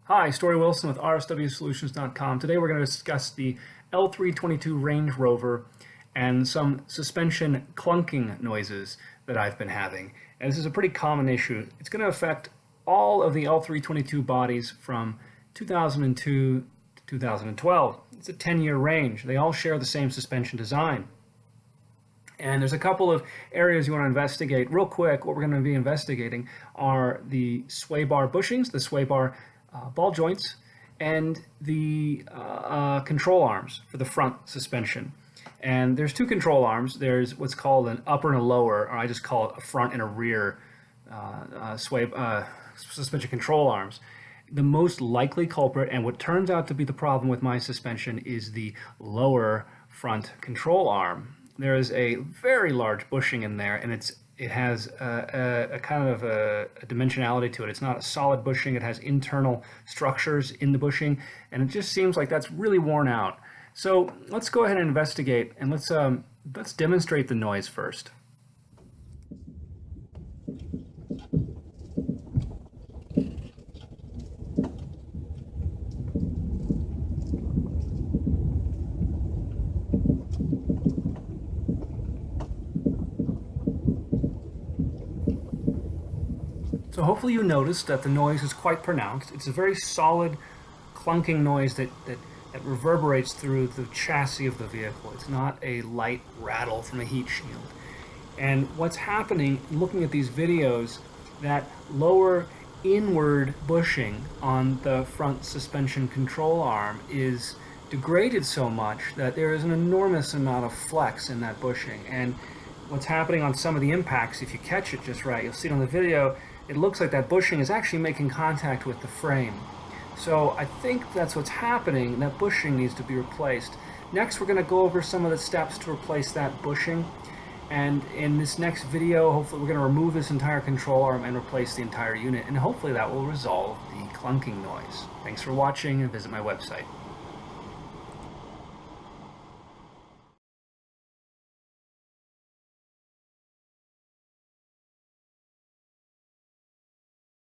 Hi, Story Wilson with rswsolutions.com. Today we're going to discuss the L322 Range Rover and some suspension clunking noises that I've been having. And this is a pretty common issue. It's going to affect all of the L322 bodies from 2002 to 2012. It's a 10-year range. They all share the same suspension design. And there's a couple of areas you want to investigate. Real quick, what we're going to be investigating are the sway bar bushings, the sway bar ball joints, and the control arms for the front suspension. And there's two control arms. There's what's called an upper and a lower, or I just call it a front and a rear suspension control arms. The most likely culprit, and what turns out to be the problem with my suspension, is the lower front control arm. There is a very large bushing in there, and it has a kind of a dimensionality to it. It's not a solid bushing. It has internal structures in the bushing, and it just seems like that's really worn out. So let's go ahead and investigate, and let's demonstrate the noise first. So hopefully you noticed that the noise is quite pronounced. It's a very solid clunking noise that reverberates through the chassis of the vehicle. It's not a light rattle from a heat shield. And what's happening, looking at these videos, that lower inward bushing on the front suspension control arm is degraded so much that there is an enormous amount of flex in that bushing. And what's happening on some of the impacts, if you catch it just right, you'll see it on the video, it looks like that bushing is actually making contact with the frame. So I think that's what's happening, and that bushing needs to be replaced. Next, we're going to go over some of the steps to replace that bushing. And in this next video, hopefully we're going to remove this entire control arm and replace the entire unit. And hopefully that will resolve the clunking noise. Thanks for watching, and visit my website.